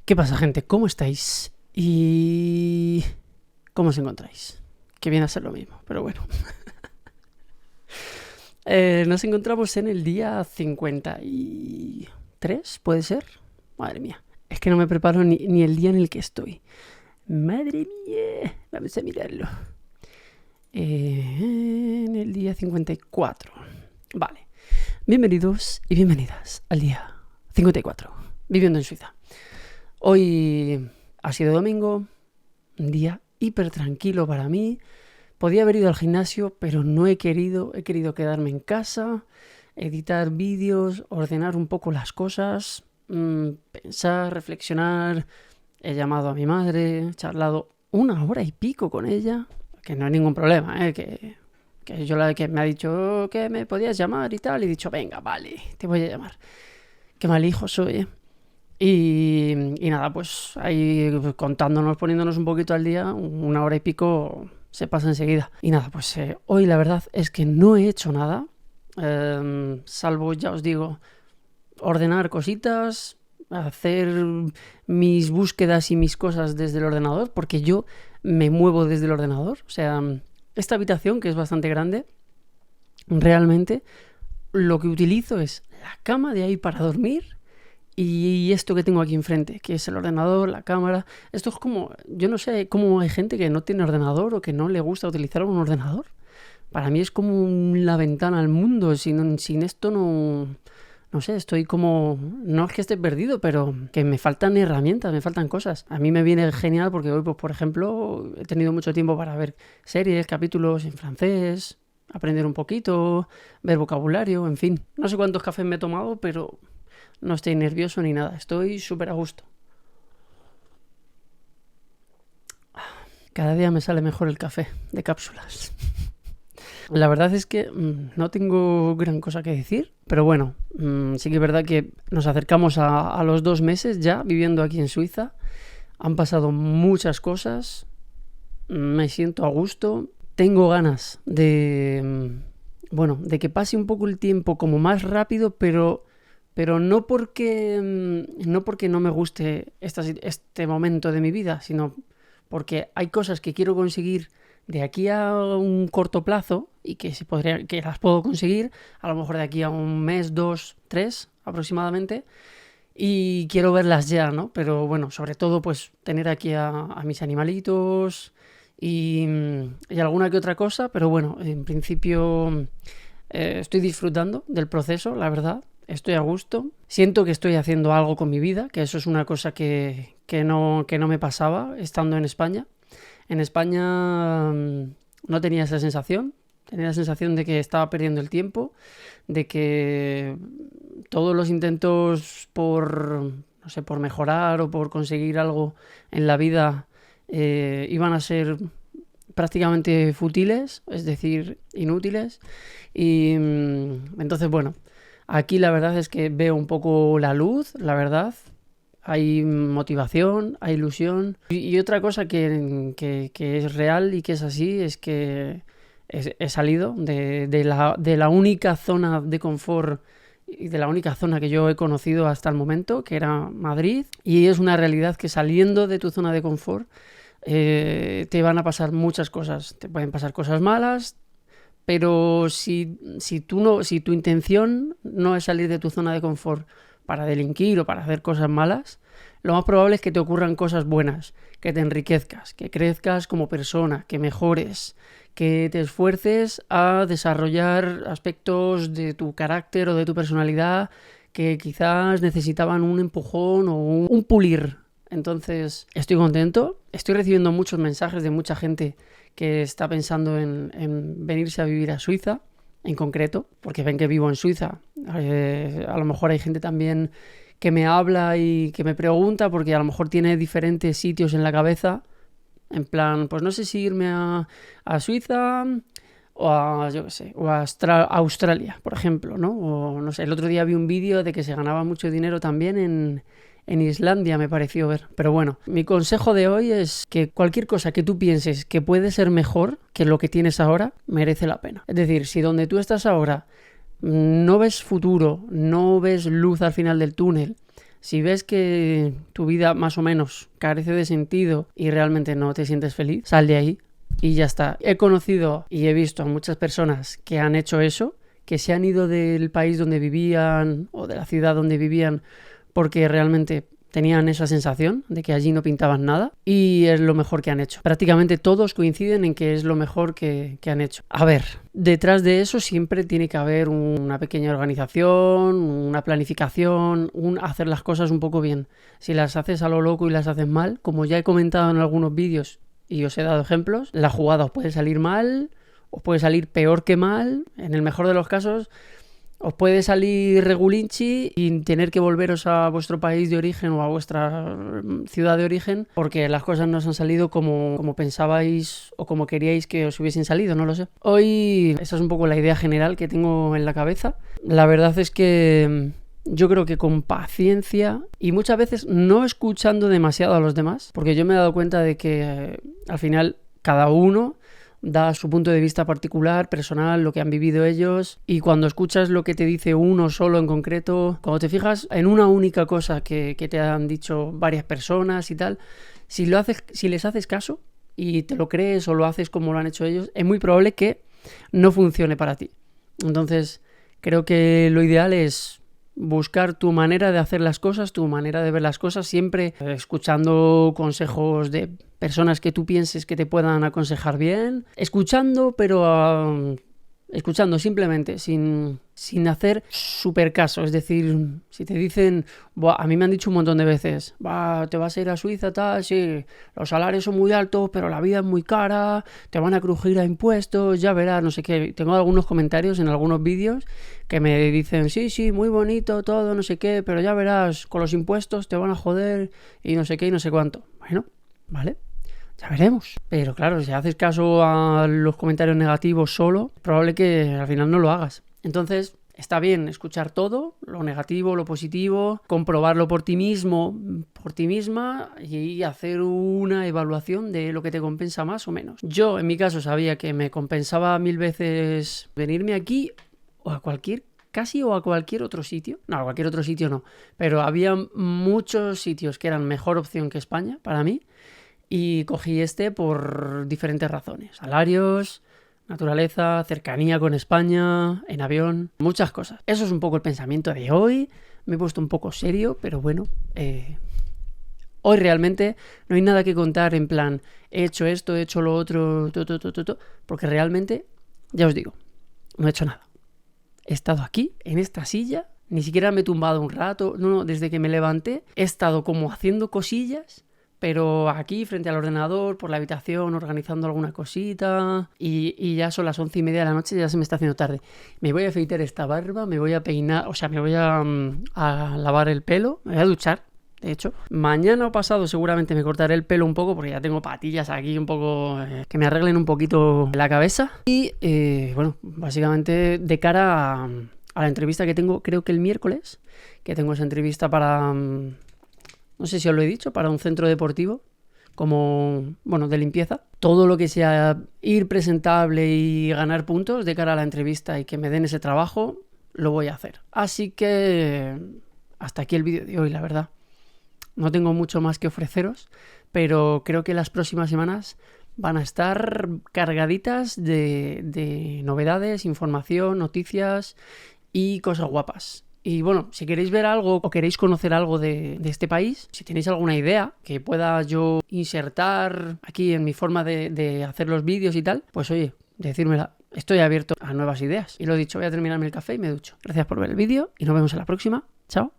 ¿Qué pasa, gente? ¿Cómo estáis? ¿Y cómo os encontráis? Que viene a ser lo mismo, pero bueno. Nos encontramos en el día 53, ¿puede ser? Madre mía, es que no me preparo ni el día en el que estoy. Madre mía, vamos a mirarlo. En el día 54. Vale. Bienvenidos y bienvenidas al día 54, viviendo en Suiza. Hoy ha sido domingo, un día hiper tranquilo para mí. Podía haber ido al gimnasio, pero no he querido. He querido quedarme en casa, editar vídeos, ordenar un poco las cosas, pensar, reflexionar. He llamado a mi madre, he charlado 1 hora y pico con ella, que no hay ningún problema, que que me ha dicho que me podías llamar y tal, y he dicho, venga, vale, te voy a llamar. Qué mal hijo soy, Y nada, pues ahí contándonos, poniéndonos un poquito al día, 1 hora y pico se pasa enseguida. Y nada, pues hoy la verdad es que no he hecho nada, salvo, ya os digo, ordenar cositas, hacer mis búsquedas y mis cosas desde el ordenador, porque yo me muevo desde el ordenador. O sea, esta habitación, que es bastante grande, realmente lo que utilizo es la cama de ahí para dormir y esto que tengo aquí enfrente, que es el ordenador, la cámara. Esto es como, yo no sé cómo hay gente que no tiene ordenador o que no le gusta utilizar un ordenador. Para mí es como la ventana al mundo. Sin esto no sé, estoy como, no es que esté perdido, pero que me faltan herramientas, me faltan cosas. A mí me viene genial porque hoy, pues, por ejemplo, he tenido mucho tiempo para ver series, capítulos en francés, aprender un poquito, ver vocabulario, en fin. No sé cuántos cafés me he tomado, pero no estoy nervioso ni nada, estoy súper a gusto. Cada día me sale mejor el café de cápsulas. La verdad es que no tengo gran cosa que decir, pero bueno, sí que es verdad que nos acercamos a los 2 meses ya viviendo aquí en Suiza. Han pasado muchas cosas, me siento a gusto, tengo ganas de que pase un poco el tiempo como más rápido, pero no porque no me guste este momento de mi vida, sino porque hay cosas que quiero conseguir de aquí a un corto plazo y que las puedo conseguir a lo mejor de aquí a 1 mes, 2, 3 aproximadamente, y quiero verlas ya, ¿no? Pero bueno, sobre todo pues tener aquí a mis animalitos y alguna que otra cosa, pero bueno, en principio estoy disfrutando del proceso, la verdad. Estoy a gusto, siento que estoy haciendo algo con mi vida, que eso es una cosa que no me pasaba estando en España. En España no tenía esa sensación, tenía la sensación de que estaba perdiendo el tiempo, de que todos los intentos por mejorar o por conseguir algo en la vida iban a ser prácticamente fútiles, es decir, inútiles. Y entonces, bueno, aquí la verdad es que veo un poco la luz, la verdad. Hay motivación, hay ilusión. Y otra cosa que es real y que es así es que he salido de la única zona de confort y de la única zona que yo he conocido hasta el momento, que era Madrid. Y es una realidad que saliendo de tu zona de confort te van a pasar muchas cosas. Te pueden pasar cosas malas, pero si tu intención no es salir de tu zona de confort para delinquir o para hacer cosas malas, lo más probable es que te ocurran cosas buenas, que te enriquezcas, que crezcas como persona, que mejores, que te esfuerces a desarrollar aspectos de tu carácter o de tu personalidad que quizás necesitaban un empujón o un pulir. Entonces, estoy contento, estoy recibiendo muchos mensajes de mucha gente que está pensando en venirse a vivir a Suiza, en concreto, porque ven que vivo en Suiza. A lo mejor hay gente también que me habla y que me pregunta, porque a lo mejor tiene diferentes sitios en la cabeza, en plan, pues no sé si irme a Suiza o a, yo qué sé, o a Australia, por ejemplo, ¿no? O no sé, el otro día vi un vídeo de que se ganaba mucho dinero también en Islandia, me pareció ver. Pero bueno, mi consejo de hoy es que cualquier cosa que tú pienses que puede ser mejor que lo que tienes ahora, merece la pena. Es decir, si donde tú estás ahora no ves futuro, no ves luz al final del túnel, Si ves que tu vida más o menos carece de sentido y realmente no te sientes feliz, sal de ahí y ya está. He conocido y he visto a muchas personas que han hecho eso, que se han ido del país donde vivían o de la ciudad donde vivían porque realmente tenían esa sensación de que allí no pintaban nada y es lo mejor que han hecho. Prácticamente todos coinciden en que es lo mejor que han hecho. A ver, detrás de eso siempre tiene que haber una pequeña organización, una planificación, hacer las cosas un poco bien. Si las haces a lo loco y las haces mal, como ya he comentado en algunos vídeos y os he dado ejemplos, la jugada os puede salir mal, os puede salir peor que mal, en el mejor de los casos os puede salir regulinchi y tener que volveros a vuestro país de origen o a vuestra ciudad de origen porque las cosas no os han salido como pensabais o como queríais que os hubiesen salido, no lo sé. Hoy esa es un poco la idea general que tengo en la cabeza. La verdad es que yo creo que con paciencia y muchas veces no escuchando demasiado a los demás, porque yo me he dado cuenta de que al final cada uno da su punto de vista particular, personal, lo que han vivido ellos, y cuando escuchas lo que te dice uno solo en concreto, cuando te fijas en una única cosa que te han dicho varias personas y tal, si les haces caso y te lo crees o lo haces como lo han hecho ellos, es muy probable que no funcione para ti. Entonces, creo que lo ideal es buscar tu manera de hacer las cosas, tu manera de ver las cosas, siempre escuchando consejos de personas que tú pienses que te puedan aconsejar bien, escuchando simplemente, sin hacer súper caso. Es decir, si te dicen, a mí me han dicho un montón de veces, te vas a ir a Suiza, tal, sí, los salarios son muy altos, pero la vida es muy cara, te van a crujir a impuestos, ya verás, no sé qué. Tengo algunos comentarios en algunos vídeos que me dicen, sí, muy bonito todo, no sé qué, pero ya verás, con los impuestos te van a joder y no sé qué y no sé cuánto. Bueno, vale. Ya veremos. Pero claro, si haces caso a los comentarios negativos solo, es probable que al final no lo hagas. Entonces, está bien escuchar todo, lo negativo, lo positivo, comprobarlo por ti mismo, por ti misma y hacer una evaluación de lo que te compensa más o menos. Yo, en mi caso, sabía que me compensaba 1000 veces venirme aquí o a cualquier otro sitio. No, a cualquier otro sitio no. Pero había muchos sitios que eran mejor opción que España para mí. Y cogí este por diferentes razones. Salarios, naturaleza, cercanía con España, en avión, muchas cosas. Eso es un poco el pensamiento de hoy. Me he puesto un poco serio, pero bueno. Hoy realmente no hay nada que contar en plan, he hecho esto, he hecho lo otro, porque realmente, ya os digo, no he hecho nada. He estado aquí, en esta silla, ni siquiera me he tumbado un rato. No, desde que me levanté he estado como haciendo cosillas, pero aquí frente al ordenador, por la habitación, organizando alguna cosita y ya son las 11:30 de la noche y ya se me está haciendo tarde. Me voy a afeitar esta barba, me voy a peinar, me voy a lavar el pelo, me voy a duchar, de hecho. Mañana o pasado seguramente me cortaré el pelo un poco porque ya tengo patillas aquí un poco que me arreglen un poquito la cabeza. Y bueno, básicamente de cara a la entrevista que tengo, creo que el miércoles, que tengo esa entrevista para... no sé si os lo he dicho, para un centro deportivo, de limpieza. Todo lo que sea ir presentable y ganar puntos de cara a la entrevista y que me den ese trabajo, lo voy a hacer. Así que hasta aquí el vídeo de hoy, la verdad. No tengo mucho más que ofreceros, pero creo que las próximas semanas van a estar cargaditas de novedades, información, noticias y cosas guapas. Y bueno, si queréis ver algo o queréis conocer algo de este país, si tenéis alguna idea que pueda yo insertar aquí en mi forma de hacer los vídeos y tal, pues oye, decírmela. Estoy abierto a nuevas ideas. Y lo dicho, voy a terminarme el café y me ducho. Gracias por ver el vídeo y nos vemos en la próxima. Chao.